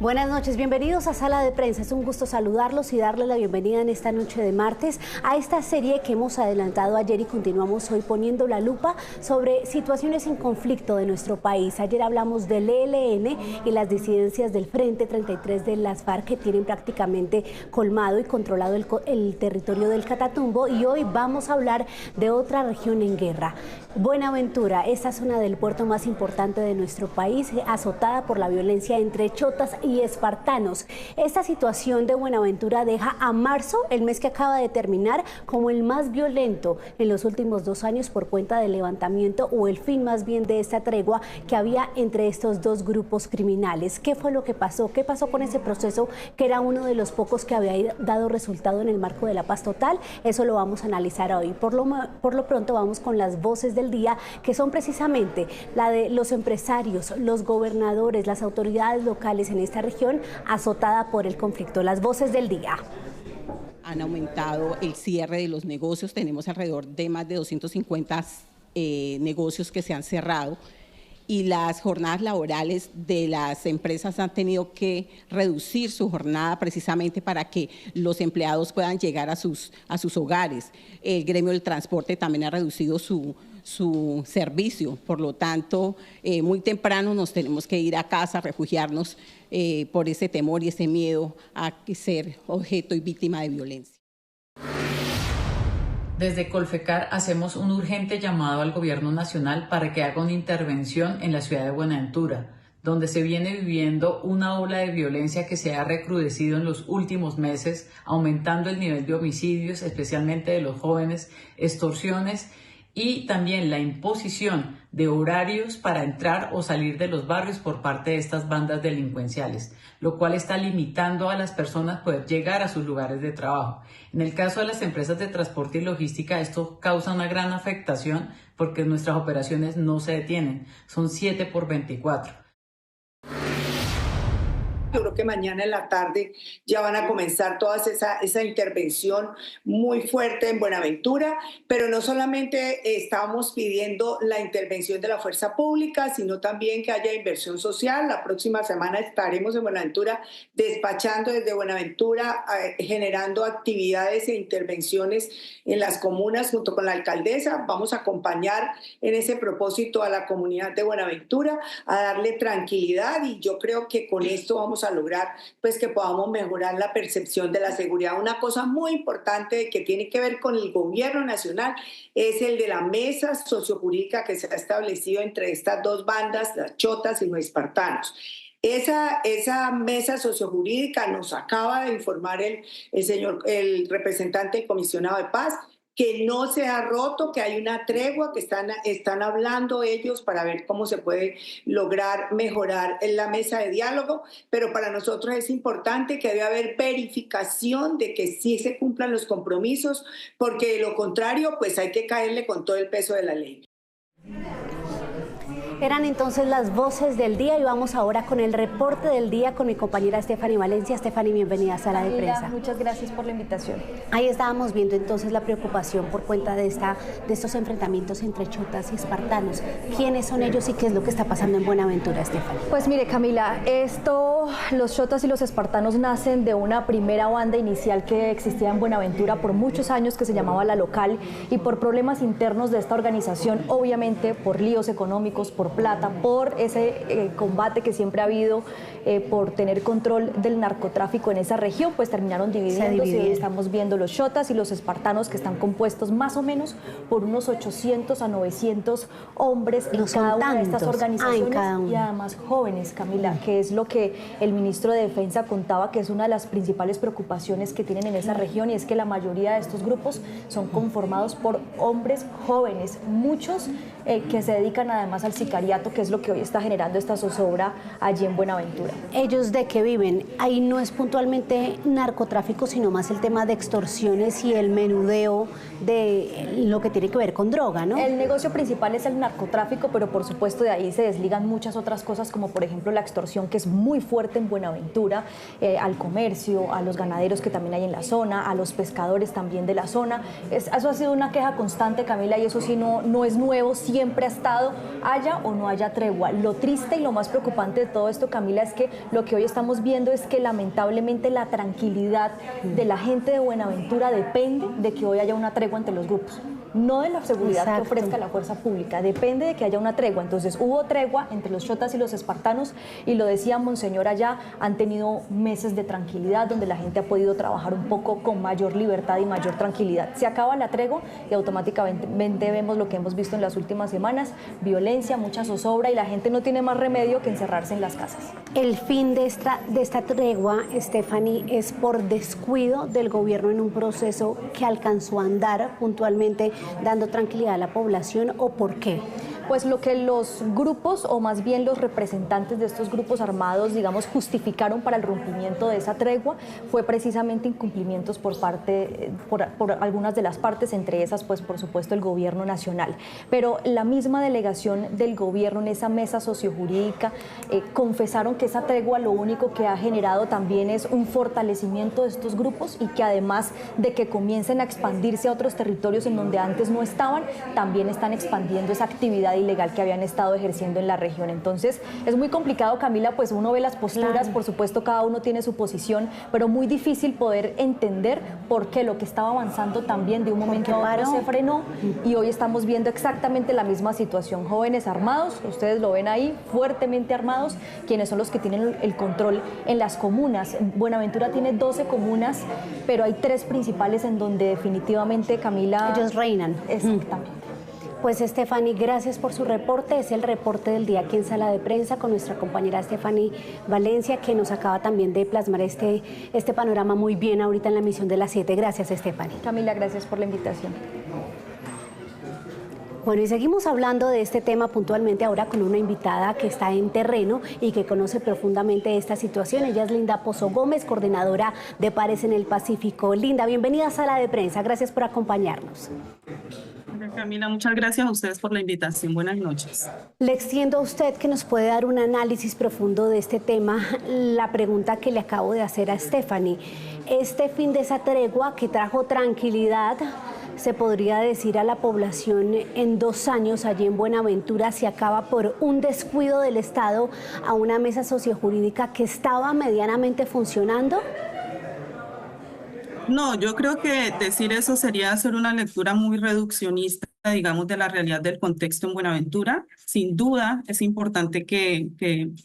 Buenas noches, bienvenidos a Sala de Prensa. Es un gusto saludarlos y darles la bienvenida en esta noche de martes a esta serie que hemos adelantado ayer y continuamos hoy poniendo la lupa sobre situaciones en conflicto de nuestro país. Ayer hablamos del ELN y las disidencias del Frente 33 de las FARC que tienen prácticamente colmado y controlado el territorio del Catatumbo, y hoy vamos a hablar de otra región en guerra. Buenaventura, esta zona del puerto más importante de nuestro país, azotada por la violencia entre chotas y espartanos. Esta situación de Buenaventura deja a marzo, el mes que acaba de terminar, como el más violento en los últimos 2 años por cuenta del levantamiento o el fin más bien de esta tregua que había entre estos dos grupos criminales. ¿Qué fue lo que pasó? ¿Qué pasó con ese proceso que era uno de los pocos que había dado resultado en el marco de la paz total? Eso lo vamos a analizar hoy. Por lo pronto vamos con las voces del día, que son precisamente la de los empresarios, los gobernadores, las autoridades locales en esta región azotada por el conflicto. Las voces del día. Han aumentado el cierre de los negocios, tenemos alrededor de más de 250 negocios que se han cerrado, y las jornadas laborales de las empresas han tenido que reducir su jornada precisamente para que los empleados puedan llegar a sus hogares. El gremio del transporte también ha reducido su servicio, por lo tanto, muy temprano nos tenemos que ir a casa, refugiarnos por ese temor y ese miedo a ser objeto y víctima de violencia. Desde Colfecar hacemos un urgente llamado al gobierno nacional para que haga una intervención en la ciudad de Buenaventura, donde se viene viviendo una ola de violencia que se ha recrudecido en los últimos meses, aumentando el nivel de homicidios, especialmente de los jóvenes, extorsiones y también la imposición de horarios para entrar o salir de los barrios por parte de estas bandas delincuenciales, lo cual está limitando a las personas poder llegar a sus lugares de trabajo. En el caso de las empresas de transporte y logística, esto causa una gran afectación porque nuestras operaciones no se detienen, son 7/24. Yo creo que mañana en la tarde ya van a comenzar toda esa intervención muy fuerte en Buenaventura, pero no solamente estamos pidiendo la intervención de la fuerza pública, sino también que haya inversión social. La próxima semana estaremos en Buenaventura despachando desde Buenaventura, generando actividades e intervenciones en las comunas junto con la alcaldesa. Vamos a acompañar en ese propósito a la comunidad de Buenaventura, a darle tranquilidad, y yo creo que con esto vamos a lograr pues que podamos mejorar la percepción de la seguridad. Una cosa muy importante que tiene que ver con el gobierno nacional es el de la mesa sociojurídica que se ha establecido entre estas dos bandas, las chotas y los espartanos. Esa mesa sociojurídica nos acaba de informar el representante del comisionado de paz, que no se ha roto, que hay una tregua, que están hablando ellos para ver cómo se puede lograr mejorar en la mesa de diálogo, pero para nosotros es importante que debe haber verificación de que sí se cumplan los compromisos, porque de lo contrario, pues hay que caerle con todo el peso de la ley. Eran entonces las voces del día y vamos ahora con el reporte del día con mi compañera Stephanie Valencia. Stephanie, bienvenida a Sala de Prensa. Muchas gracias por la invitación. Ahí estábamos viendo entonces la preocupación por cuenta de estos enfrentamientos entre chotas y espartanos. ¿Quiénes son ellos y qué es lo que está pasando en Buenaventura, Stephanie? Pues mire, Camila, los chotas y los espartanos nacen de una primera banda inicial que existía en Buenaventura por muchos años, que se llamaba La Local, y por problemas internos de esta organización, obviamente por líos económicos, por plata, por ese combate que siempre ha habido por tener control del narcotráfico en esa región, pues terminaron dividiéndose. Y estamos viendo los chotas y los espartanos, que están compuestos más o menos por unos 800 a 900 hombres en cada una de estas organizaciones, y además jóvenes, Camila, que es lo que el ministro de Defensa contaba que es una de las principales preocupaciones que tienen en esa región, y es que la mayoría de estos grupos son conformados por hombres jóvenes, muchos que se dedican además al sicariato, que es lo que hoy está generando esta zozobra allí en Buenaventura. ¿Ellos de qué viven? Ahí no es puntualmente narcotráfico, sino más el tema de extorsiones y el menudeo de lo que tiene que ver con droga, ¿no? El negocio principal es el narcotráfico, pero por supuesto de ahí se desligan muchas otras cosas, como por ejemplo la extorsión, que es muy fuerte en Buenaventura, al comercio, a los ganaderos que también hay en la zona, a los pescadores también de la zona. Eso ha sido una queja constante, Camila, y eso sí no es nuevo, siempre ha estado, haya o no haya tregua. Lo triste y lo más preocupante de todo esto, Camila, es que lo que hoy estamos viendo es que lamentablemente la tranquilidad de la gente de Buenaventura depende de que hoy haya una tregua entre los grupos, no de la seguridad que ofrezca la fuerza pública, depende de que haya una tregua. Entonces hubo tregua entre los chotas y los espartanos, y lo decía Monseñor allá, han tenido meses de tranquilidad donde la gente ha podido trabajar un poco con mayor libertad y mayor tranquilidad. Se acaba la tregua y automáticamente vemos lo que hemos visto en las últimas semanas: violencia, mucha zozobra, y la gente no tiene más remedio que encerrarse en las casas. El fin de esta tregua, Stephanie, es por descuido del gobierno en un proceso que alcanzó a andar puntualmente dando tranquilidad a la población, ¿o por qué? Pues lo que los grupos, o más bien los representantes de estos grupos armados, digamos, justificaron para el rompimiento de esa tregua fue precisamente incumplimientos por algunas de las partes, entre esas, pues por supuesto, el gobierno nacional. Pero la misma delegación del gobierno en esa mesa sociojurídica confesaron que esa tregua lo único que ha generado también es un fortalecimiento de estos grupos, y que además de que comiencen a expandirse a otros territorios en donde antes no estaban, también están expandiendo esa actividad ilegal que habían estado ejerciendo en la región. Entonces es muy complicado, Camila, pues uno ve las posturas, claro. Por supuesto cada uno tiene su posición, pero muy difícil poder entender por qué lo que estaba avanzando también de un momento a otro se frenó, y hoy estamos viendo exactamente la misma situación. Jóvenes armados, ustedes lo ven ahí, fuertemente armados, quienes son los que tienen el control en las comunas. Buenaventura tiene 12 comunas, pero hay 3 principales en donde definitivamente, Camila, ellos reinan. Exactamente. Pues Stephanie, gracias por su reporte. Es el reporte del día aquí en Sala de Prensa con nuestra compañera Stephanie Valencia, que nos acaba también de plasmar este panorama muy bien ahorita en la emisión de las 7. Gracias, Stephanie. Camila, gracias por la invitación. Bueno, y seguimos hablando de este tema puntualmente ahora con una invitada que está en terreno y que conoce profundamente esta situación. Ella es Linda Pozo Gómez, coordinadora de Pares en el Pacífico. Linda, bienvenida a Sala de Prensa. Gracias por acompañarnos. Camila, muchas gracias a ustedes por la invitación. Buenas noches. Le extiendo a usted que nos puede dar un análisis profundo de este tema la pregunta que le acabo de hacer a Stephanie. Este fin de esa tregua que trajo tranquilidad, se podría decir, a la población en 2 años allí en Buenaventura, se acaba por un descuido del Estado a una mesa sociojurídica que estaba medianamente funcionando. No, yo creo que decir eso sería hacer una lectura muy reduccionista, digamos, de la realidad del contexto en Buenaventura. Sin duda es importante que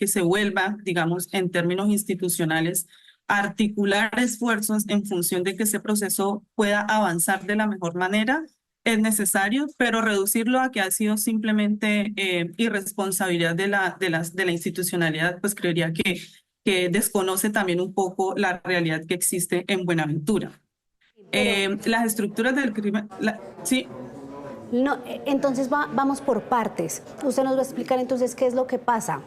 se vuelva, digamos, en términos institucionales, a articular esfuerzos en función de que ese proceso pueda avanzar de la mejor manera. Es necesario, pero reducirlo a que ha sido simplemente irresponsabilidad de la institucionalidad, pues creería que desconoce también un poco la realidad que existe en Buenaventura. Las estructuras del crimen... sí. No, entonces vamos por partes. Usted nos va a explicar entonces qué es lo que pasa.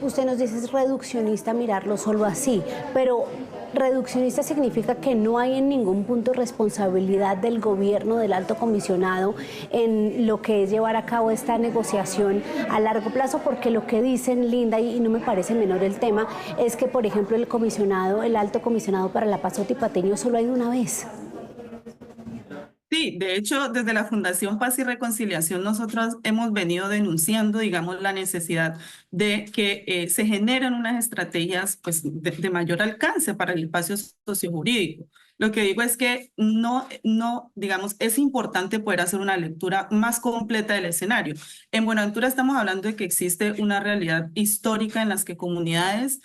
Usted nos dice es reduccionista mirarlo solo así, pero reduccionista significa que no hay en ningún punto responsabilidad del gobierno, del alto comisionado, en lo que es llevar a cabo esta negociación a largo plazo, porque lo que dicen, Linda, y no me parece menor el tema, es que, por ejemplo, el alto comisionado para la paz otipateño solo ha ido una vez. Sí, de hecho, desde la Fundación Paz y Reconciliación nosotros hemos venido denunciando, digamos, la necesidad de que se generen unas estrategias pues, de mayor alcance para el espacio sociojurídico. Lo que digo es que no, digamos, es importante poder hacer una lectura más completa del escenario. En Buenaventura estamos hablando de que existe una realidad histórica en las que comunidades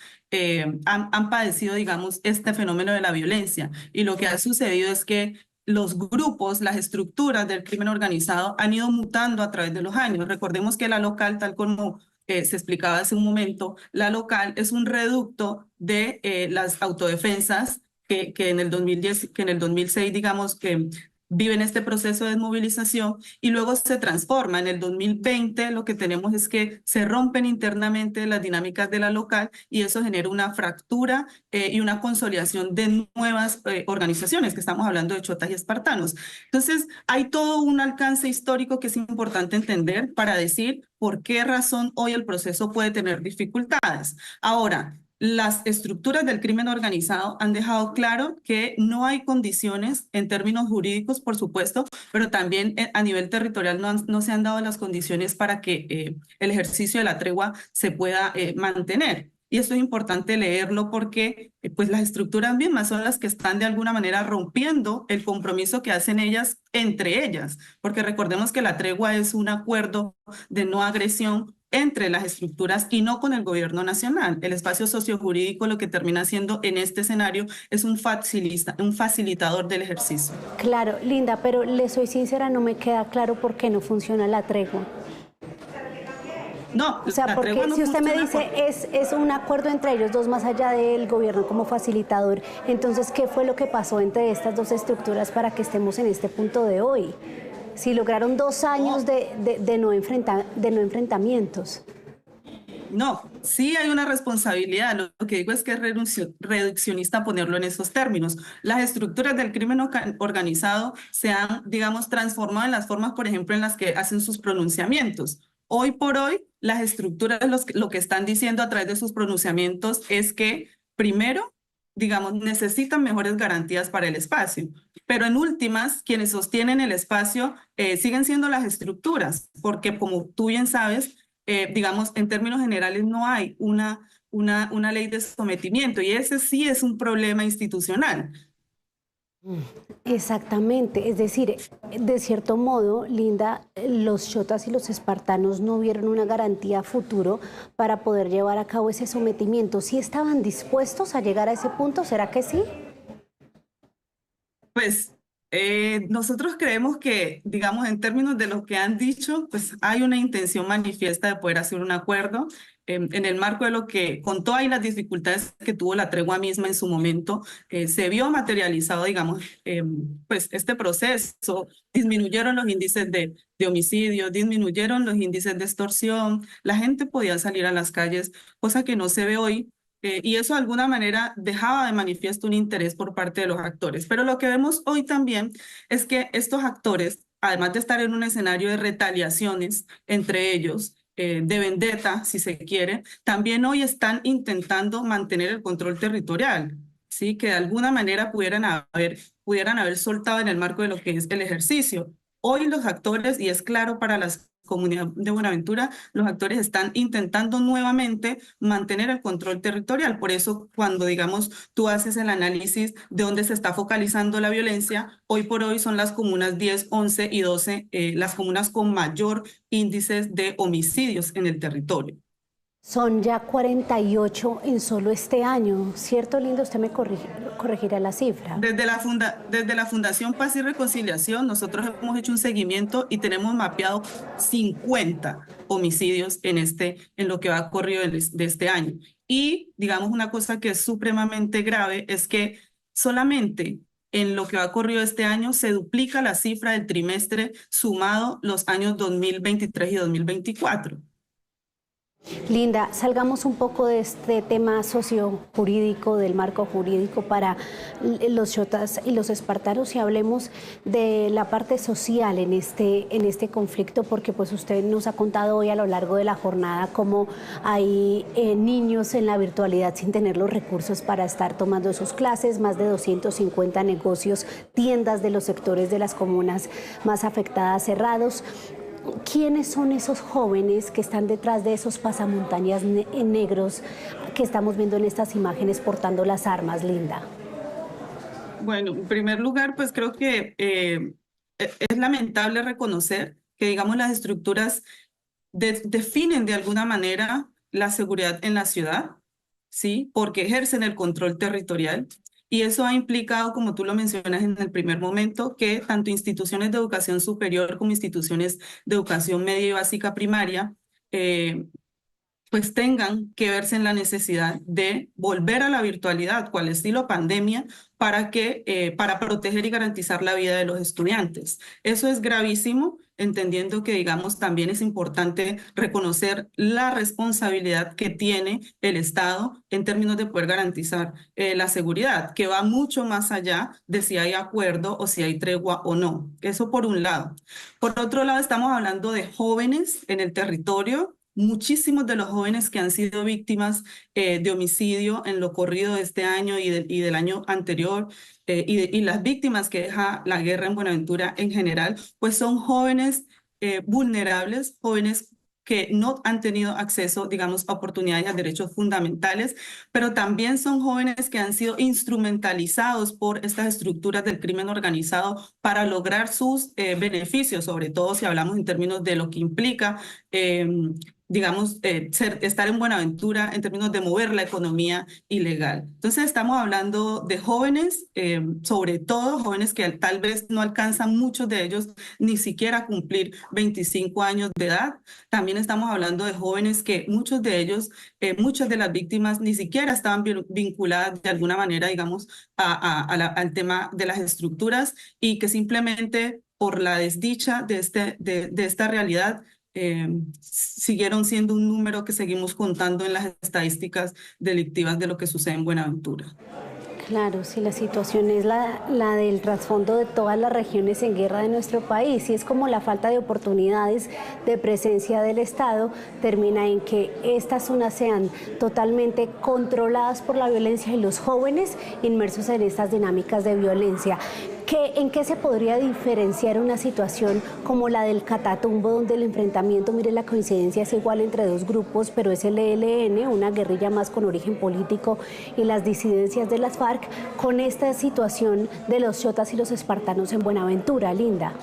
han padecido, digamos, este fenómeno de la violencia, y lo que ha sucedido es que los grupos, las estructuras del crimen organizado han ido mutando a través de los años. Recordemos que la local, tal como se explicaba hace un momento, la local es un reducto de las autodefensas que en el 2006, digamos, que viven este proceso de desmovilización y luego se transforma. En el 2020 lo que tenemos es que se rompen internamente las dinámicas de la local y eso genera una fractura y una consolidación de nuevas organizaciones, que estamos hablando de chotas y espartanos. Entonces hay todo un alcance histórico que es importante entender para decir por qué razón hoy el proceso puede tener dificultades. Ahora, las estructuras del crimen organizado han dejado claro que no hay condiciones en términos jurídicos, por supuesto, pero también a nivel territorial no se han dado las condiciones para que el ejercicio de la tregua se pueda mantener. Y esto es importante leerlo porque pues las estructuras mismas son las que están de alguna manera rompiendo el compromiso que hacen ellas entre ellas, porque recordemos que la tregua es un acuerdo de no agresión entre las estructuras y no con el gobierno nacional. El espacio sociojurídico lo que termina siendo en este escenario es un facilitador del ejercicio. Claro, Linda, pero le soy sincera, no me queda claro por qué no funciona la tregua. No, o sea, porque no si usted me dice es un acuerdo entre ellos dos más allá del gobierno como facilitador, entonces, ¿qué fue lo que pasó entre estas dos estructuras para que estemos en este punto de hoy? Si lograron 2 años de no enfrentamientos. No, sí hay una responsabilidad. Lo que digo es que es reduccionista ponerlo en esos términos. Las estructuras del crimen organizado se han, digamos, transformado en las formas, por ejemplo, en las que hacen sus pronunciamientos. Hoy por hoy, las estructuras lo que están diciendo a través de sus pronunciamientos es que, primero, digamos, necesitan mejores garantías para el espacio. Pero en últimas, quienes sostienen el espacio siguen siendo las estructuras, porque como tú bien sabes, digamos, en términos generales no hay una ley de sometimiento y ese sí es un problema institucional. Exactamente, es decir, de cierto modo, Linda, los chotas y los espartanos no vieron una garantía futuro para poder llevar a cabo ese sometimiento. ¿Sí estaban dispuestos a llegar a ese punto? ¿Será que sí? Pues nosotros creemos que, digamos, en términos de lo que han dicho, pues hay una intención manifiesta de poder hacer un acuerdo en el marco de lo que, con todas las dificultades que tuvo la tregua misma en su momento, se vio materializado, digamos, pues este proceso, disminuyeron los índices de homicidios, disminuyeron los índices de extorsión, la gente podía salir a las calles, cosa que no se ve hoy. Y eso de alguna manera dejaba de manifiesto un interés por parte de los actores. Pero lo que vemos hoy también es que estos actores, además de estar en un escenario de retaliaciones entre ellos, de vendetta, si se quiere, también hoy están intentando mantener el control territorial, ¿sí? Que de alguna manera pudieran haber soltado en el marco de lo que es el ejercicio. Hoy los actores, y es claro para las comunidad de Buenaventura, los actores están intentando nuevamente mantener el control territorial. Por eso, cuando, digamos, tú haces el análisis de dónde se está focalizando la violencia, hoy por hoy son las comunas 10, 11 y 12, las comunas con mayor índices de homicidios en el territorio. Son ya 48 en solo este año, ¿cierto, Linda? Usted me corregirá la cifra. Desde la Fundación Paz y Reconciliación, nosotros hemos hecho un seguimiento y tenemos mapeado 50 homicidios en lo que va corrido de este año. Y, digamos, una cosa que es supremamente grave es que solamente en lo que va corrido este año se duplica la cifra del trimestre sumado los años 2023 y 2024. Linda, salgamos un poco de este tema sociojurídico, del marco jurídico para los chotas y los espartanos y hablemos de la parte social en este conflicto, porque pues usted nos ha contado hoy a lo largo de la jornada cómo hay niños en la virtualidad sin tener los recursos para estar tomando sus clases, más de 250 negocios, tiendas de los sectores de las comunas más afectadas cerrados. ¿Quiénes son esos jóvenes que están detrás de esos pasamontañas negros que estamos viendo en estas imágenes portando las armas, Linda? Bueno, en primer lugar, pues creo que es lamentable reconocer que, digamos, las estructuras definen de alguna manera la seguridad en la ciudad, ¿sí? Porque ejercen el control territorial. Y eso ha implicado, como tú lo mencionas en el primer momento, que tanto instituciones de educación superior como instituciones de educación media y básica primaria, pues tengan que verse en la necesidad de volver a la virtualidad, cual estilo pandemia, para proteger y garantizar la vida de los estudiantes. Eso es gravísimo, entendiendo que, digamos, también es importante reconocer la responsabilidad que tiene el Estado en términos de poder garantizar la seguridad, que va mucho más allá de si hay acuerdo o si hay tregua o no. Eso por un lado. Por otro lado, estamos hablando de jóvenes en el territorio, muchísimos de los jóvenes que han sido víctimas de homicidio en lo corrido de este año y del año anterior, y las víctimas que deja la guerra en Buenaventura en general, pues son jóvenes vulnerables, jóvenes que no han tenido acceso, digamos, a oportunidades y a derechos fundamentales, pero también son jóvenes que han sido instrumentalizados por estas estructuras del crimen organizado para lograr sus beneficios, sobre todo si hablamos en términos de lo que implica digamos, estar en Buenaventura en términos de mover la economía ilegal. Entonces estamos hablando de jóvenes, sobre todo jóvenes que tal vez no alcanzan, muchos de ellos ni siquiera a cumplir 25 años de edad. También estamos hablando de jóvenes que muchos de ellos, muchas de las víctimas ni siquiera estaban vinculadas de alguna manera, digamos, al tema de las estructuras, y que simplemente por la desdicha de esta realidad siguieron siendo un número que seguimos contando en las estadísticas delictivas de lo que sucede en Buenaventura. Claro, sí, la situación es la del trasfondo de todas las regiones en guerra de nuestro país, y es como la falta de oportunidades de presencia del Estado termina en que estas zonas sean totalmente controladas por la violencia y los jóvenes inmersos en estas dinámicas de violencia. ¿En qué se podría diferenciar una situación como la del Catatumbo, donde el enfrentamiento, mire, la coincidencia es igual entre dos grupos, pero es el ELN, una guerrilla más con origen político, y las disidencias de las FARC, con esta situación de los chotas y los espartanos en Buenaventura? Linda.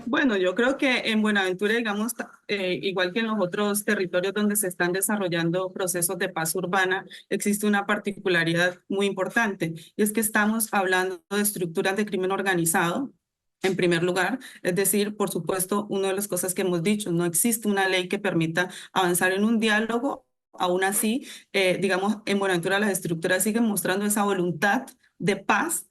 Bueno, yo creo que en Buenaventura, digamos, igual que en los otros territorios donde se están desarrollando procesos de paz urbana, existe una particularidad muy importante, y es que estamos hablando de estructuras de crimen organizado, en primer lugar. Es decir, por supuesto, una de las cosas que hemos dicho, no existe una ley que permita avanzar en un diálogo. Aún así, digamos, en Buenaventura las estructuras siguen mostrando esa voluntad de paz,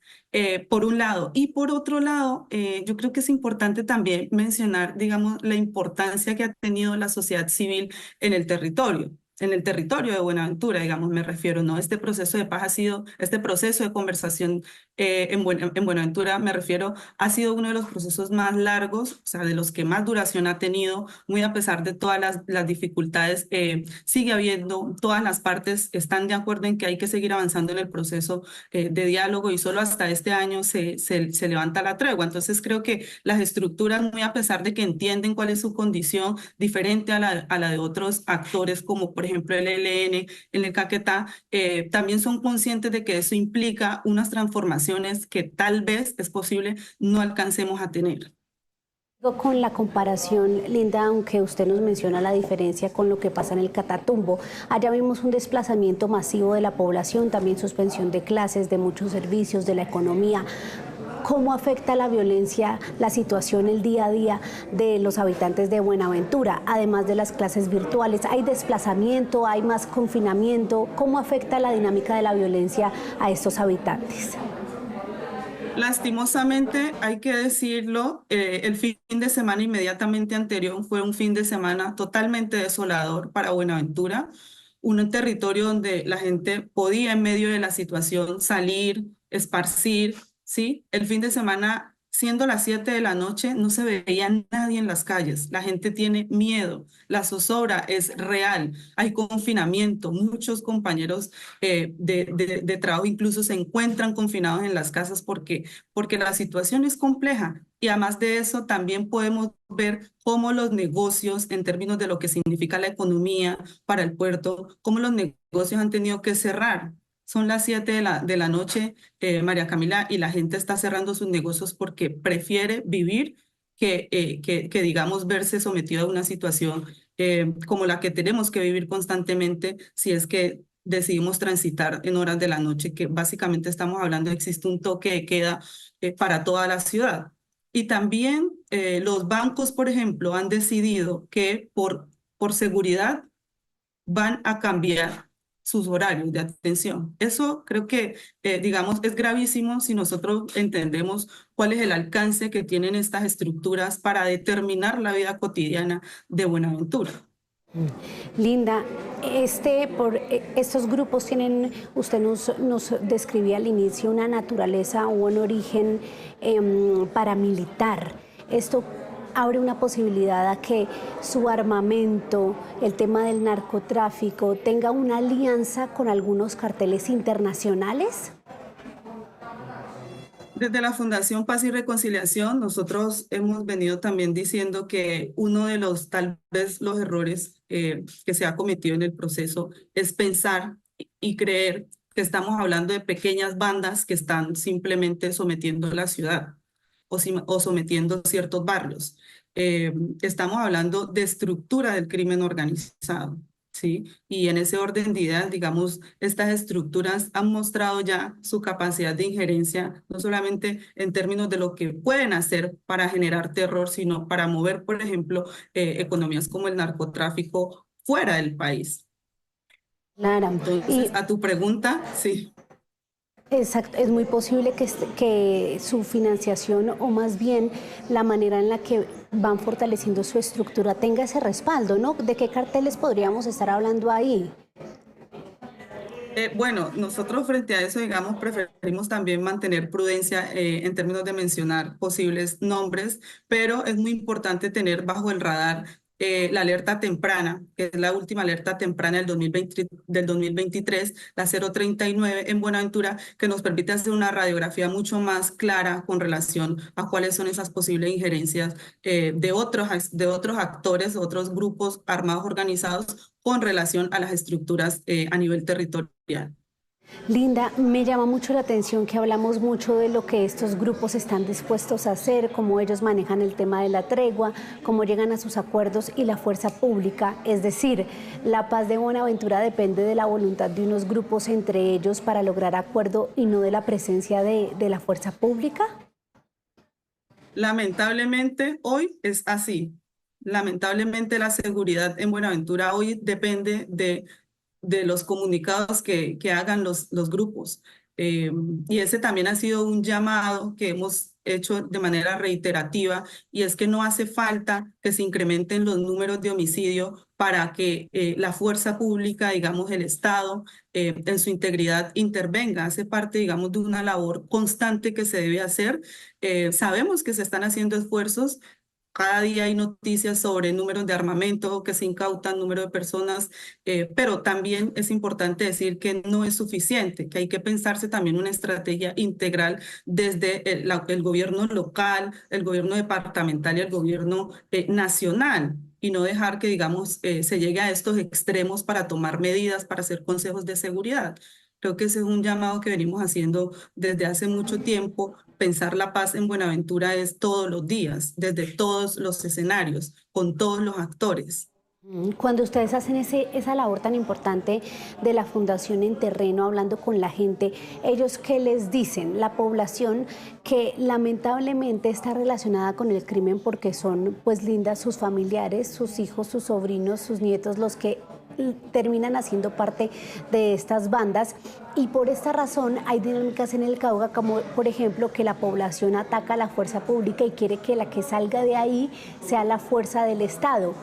por un lado. Y por otro lado, yo creo que es importante también mencionar, digamos, la importancia que ha tenido la sociedad civil en el territorio de Buenaventura, digamos, me refiero, ¿no? Este proceso de paz ha sido, este proceso de conversación en Buenaventura, me refiero, ha sido uno de los procesos más largos, o sea, de los que más duración ha tenido, muy a pesar de todas las dificultades, sigue habiendo, todas las partes están de acuerdo en que hay que seguir avanzando en el proceso de diálogo, y solo hasta este año se levanta la tregua. Entonces creo que las estructuras, muy a pesar de que entienden cuál es su condición diferente a la de otros actores, como por ejemplo el ELN en el Caquetá, también son conscientes de que eso implica unas transformaciones que tal vez es posible no alcancemos a tener. Con la comparación, Linda, aunque usted nos menciona la diferencia con lo que pasa en el Catatumbo, allá vimos un desplazamiento masivo de la población, también suspensión de clases, de muchos servicios, de la economía. ¿Cómo afecta la violencia, la situación, el día a día de los habitantes de Buenaventura, además de las clases virtuales? ¿Hay desplazamiento, hay más confinamiento? ¿Cómo afecta la dinámica de la violencia a estos habitantes? Lastimosamente, hay que decirlo, el fin de semana inmediatamente anterior fue un fin de semana totalmente desolador para Buenaventura, un territorio donde la gente podía, en medio de la situación, salir, esparcir, ¿sí? El fin de semana, siendo las 7 de la noche, no se veía nadie en las calles. La gente tiene miedo, la zozobra es real, hay confinamiento. Muchos compañeros de trabajo incluso se encuentran confinados en las casas porque la situación es compleja. Y además de eso, también podemos ver cómo los negocios, en términos de lo que significa la economía para el puerto, cómo los negocios han tenido que cerrar. Son las 7 de la noche, María Camila, y la gente está cerrando sus negocios porque prefiere vivir que digamos, verse sometido a una situación como la que tenemos que vivir constantemente si es que decidimos transitar en horas de la noche, que básicamente estamos hablando, existe un toque de queda para toda la ciudad. Y también los bancos, por ejemplo, han decidido que por seguridad van a cambiar sus horarios de atención. Eso creo que, digamos, es gravísimo si nosotros entendemos cuál es el alcance que tienen estas estructuras para determinar la vida cotidiana de Buenaventura. Linda, estos grupos tienen, usted nos describía al inicio, una naturaleza o un origen paramilitar. Esto abre una posibilidad a que su armamento, el tema del narcotráfico, tenga una alianza con algunos carteles internacionales? Desde la Fundación Paz y Reconciliación, nosotros hemos venido también diciendo que uno de los, tal vez, los errores que se ha cometido en el proceso es pensar y creer que estamos hablando de pequeñas bandas que están simplemente sometiendo la ciudad o sometiendo ciertos barrios. Estamos hablando de estructura del crimen organizado. ¿Sí? Y en ese orden de ideas, digamos, estas estructuras han mostrado ya su capacidad de injerencia, no solamente en términos de lo que pueden hacer para generar terror, sino para mover, por ejemplo, economías como el narcotráfico fuera del país. Claro. Entonces, a tu pregunta, sí. Exacto, es muy posible que su financiación o más bien la manera en la que van fortaleciendo su estructura tenga ese respaldo, ¿no? ¿De qué carteles podríamos estar hablando ahí? Bueno, nosotros frente a eso, digamos, preferimos también mantener prudencia en términos de mencionar posibles nombres, pero es muy importante tener bajo el radar la alerta temprana, que es la última alerta temprana del 2023, la 039 en Buenaventura, que nos permite hacer una radiografía mucho más clara con relación a cuáles son esas posibles injerencias de otros actores, otros grupos armados organizados con relación a las estructuras a nivel territorial. Linda, me llama mucho la atención que hablamos mucho de lo que estos grupos están dispuestos a hacer, cómo ellos manejan el tema de la tregua, cómo llegan a sus acuerdos y la fuerza pública. Es decir, la paz de Buenaventura depende de la voluntad de unos grupos entre ellos para lograr acuerdo y no de la presencia de la fuerza pública. Lamentablemente hoy es así. Lamentablemente la seguridad en Buenaventura hoy depende de los comunicados que hagan los grupos. Y ese también ha sido un llamado que hemos hecho de manera reiterativa, y es que no hace falta que se incrementen los números de homicidio para que la fuerza pública, digamos el Estado, en su integridad intervenga. Hace parte, digamos, de una labor constante que se debe hacer. Sabemos que se están haciendo esfuerzos. Cada día hay noticias sobre números de armamento que se incautan, número de personas, pero también es importante decir que no es suficiente, que hay que pensarse también una estrategia integral desde el gobierno local, el gobierno departamental y el gobierno nacional, y no dejar que, digamos, se llegue a estos extremos para tomar medidas, para hacer consejos de seguridad. Creo que ese es un llamado que venimos haciendo desde hace mucho tiempo. Pensar la paz en Buenaventura es todos los días, desde todos los escenarios, con todos los actores. Cuando ustedes hacen esa labor tan importante de la fundación en terreno, hablando con la gente, ¿ellos qué les dicen? La población que lamentablemente está relacionada con el crimen porque son, pues, Linda, sus familiares, sus hijos, sus sobrinos, sus nietos, los que terminan haciendo parte de estas bandas, y por esta razón hay dinámicas en el Cauca como por ejemplo que la población ataca a la fuerza pública y quiere que la que salga de ahí sea la fuerza del Estado.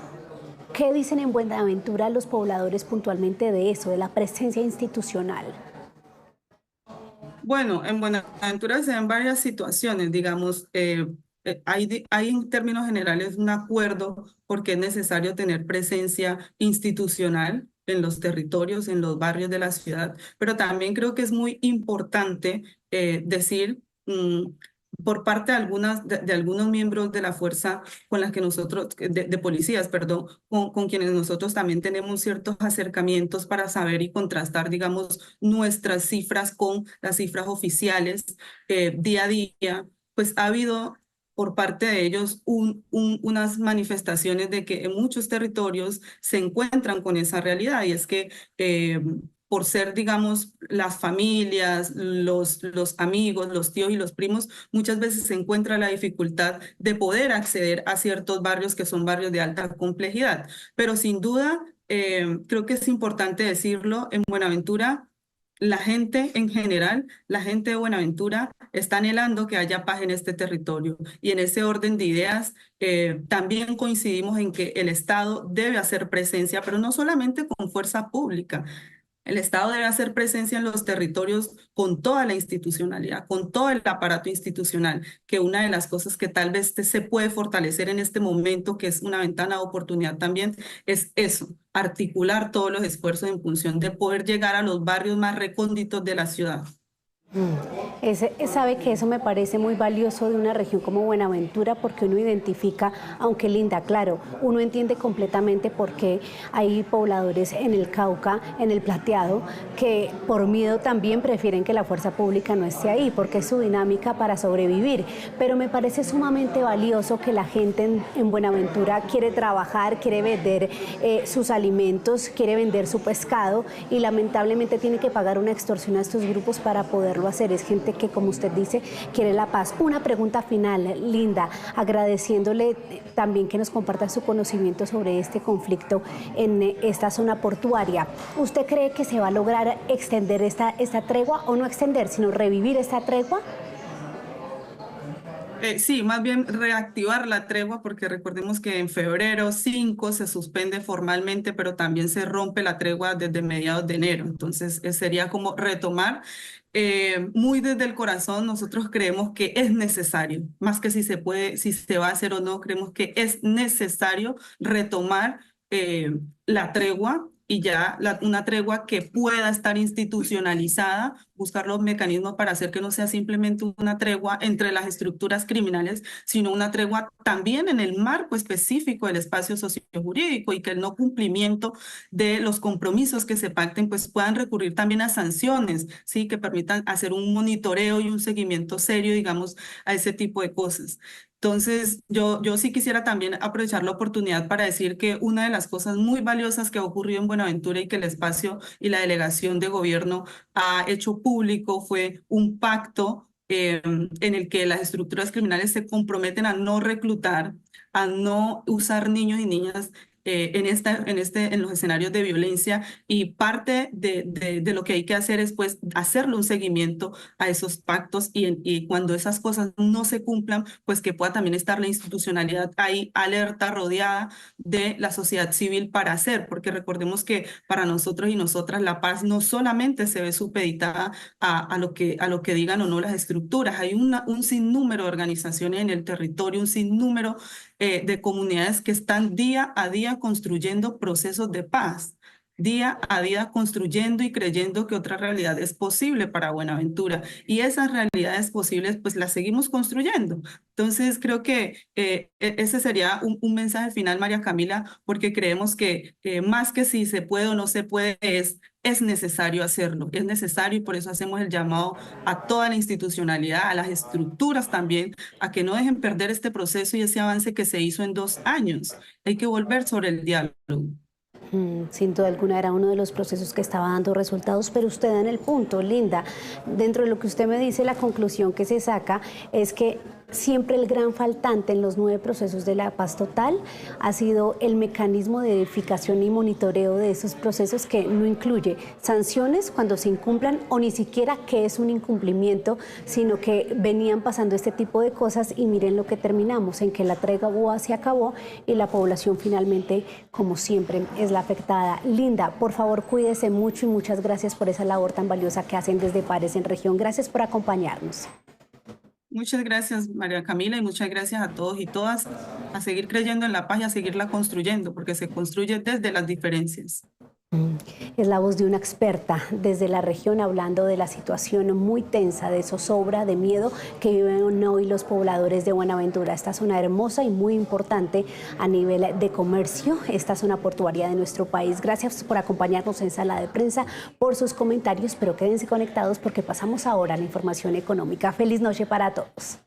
¿Qué dicen en Buenaventura los pobladores puntualmente de eso, de la presencia institucional? Bueno, en Buenaventura se dan varias situaciones, digamos, hay en términos generales un acuerdo porque es necesario tener presencia institucional en los territorios, en los barrios de la ciudad, pero también creo que es muy importante decir por parte de algunos miembros de la fuerza con las que nosotros, de policías, perdón, con quienes nosotros también tenemos ciertos acercamientos para saber y contrastar, digamos, nuestras cifras con las cifras oficiales día a día, pues ha habido por parte de ellos unas manifestaciones de que en muchos territorios se encuentran con esa realidad, y es que por ser, digamos, las familias, los amigos, los tíos y los primos, muchas veces se encuentra la dificultad de poder acceder a ciertos barrios que son barrios de alta complejidad. Pero sin duda, creo que es importante decirlo, en Buenaventura, la gente en general, la gente de Buenaventura está anhelando que haya paz en este territorio. Y en ese orden de ideas, también coincidimos en que el Estado debe hacer presencia, pero no solamente con fuerza pública. El Estado debe hacer presencia en los territorios con toda la institucionalidad, con todo el aparato institucional, que una de las cosas que tal vez se puede fortalecer en este momento, que es una ventana de oportunidad también, es eso, articular todos los esfuerzos en función de poder llegar a los barrios más recónditos de la ciudad. Sabe que eso me parece muy valioso de una región como Buenaventura, porque uno identifica, aunque Linda, claro, uno entiende completamente por qué hay pobladores en el Cauca, en el Plateado, que por miedo también prefieren que la fuerza pública no esté ahí, porque es su dinámica para sobrevivir. Pero me parece sumamente valioso que la gente en Buenaventura quiere trabajar, quiere vender sus alimentos, quiere vender su pescado, y lamentablemente tiene que pagar una extorsión a estos grupos para poderlo hacer. Es gente que, como usted dice, quiere la paz. Una pregunta final, Linda, agradeciéndole también que nos comparta su conocimiento sobre este conflicto en esta zona portuaria. ¿Usted cree que se va a lograr extender esta tregua, o no extender, sino revivir esta tregua? Sí, más bien reactivar la tregua, porque recordemos que en febrero 5 se suspende formalmente, pero también se rompe la tregua desde mediados de enero. Entonces sería como retomar. Muy desde el corazón nosotros creemos que es necesario, más que si se puede, si se va a hacer o no, creemos que es necesario retomar la tregua, y ya una tregua que pueda estar institucionalizada, buscar los mecanismos para hacer que no sea simplemente una tregua entre las estructuras criminales, sino una tregua también en el marco específico del espacio sociojurídico, y que el no cumplimiento de los compromisos que se pacten pues puedan recurrir también a sanciones, ¿sí? Que permitan hacer un monitoreo y un seguimiento serio, digamos, a ese tipo de cosas. Entonces, yo sí quisiera también aprovechar la oportunidad para decir que una de las cosas muy valiosas que ha ocurrido en Buenaventura y que el espacio y la delegación de gobierno ha hecho público fue un pacto en el que las estructuras criminales se comprometen a no reclutar, a no usar niños y niñas en los escenarios de violencia, y parte de lo que hay que hacer es pues hacerle un seguimiento a esos pactos, y cuando esas cosas no se cumplan, pues que pueda también estar la institucionalidad ahí alerta, rodeada de la sociedad civil para hacer, porque recordemos que para nosotros y nosotras la paz no solamente se ve supeditada a lo que digan o no las estructuras. Hay un sinnúmero de organizaciones en el territorio, un sinnúmero de comunidades que están día a día construyendo procesos de paz, día a día construyendo y creyendo que otra realidad es posible para Buenaventura, y esas realidades posibles pues las seguimos construyendo. Entonces creo que ese sería un mensaje final, María Camila, porque creemos que más que si se puede o no se puede, es necesario hacerlo, es necesario, y por eso hacemos el llamado a toda la institucionalidad, a las estructuras también, a que no dejen perder este proceso y ese avance que se hizo en 2 años. Hay que volver sobre el diálogo. Sin duda alguna era uno de los procesos que estaba dando resultados, pero usted da en el punto, Linda. Dentro de lo que usted me dice, la conclusión que se saca es que siempre el gran faltante en los 9 procesos de la paz total ha sido el mecanismo de verificación y monitoreo de esos procesos, que no incluye sanciones cuando se incumplan, o ni siquiera que es un incumplimiento, sino que venían pasando este tipo de cosas, y miren lo que terminamos, en que la tregua se acabó y la población finalmente, como siempre, es la afectada. Linda, por favor, cuídese mucho, y muchas gracias por esa labor tan valiosa que hacen desde Pares en Región. Gracias por acompañarnos. Muchas gracias, María Camila, y muchas gracias a todos y todas, a seguir creyendo en la paz y a seguirla construyendo, porque se construye desde las diferencias. Es la voz de una experta desde la región, hablando de la situación muy tensa, de zozobra, de miedo que viven hoy los pobladores de Buenaventura, esta zona hermosa y muy importante a nivel de comercio, esta zona portuaria de nuestro país. Gracias por acompañarnos en Sala de Prensa, por sus comentarios, pero quédense conectados porque pasamos ahora a la información económica. Feliz noche para todos.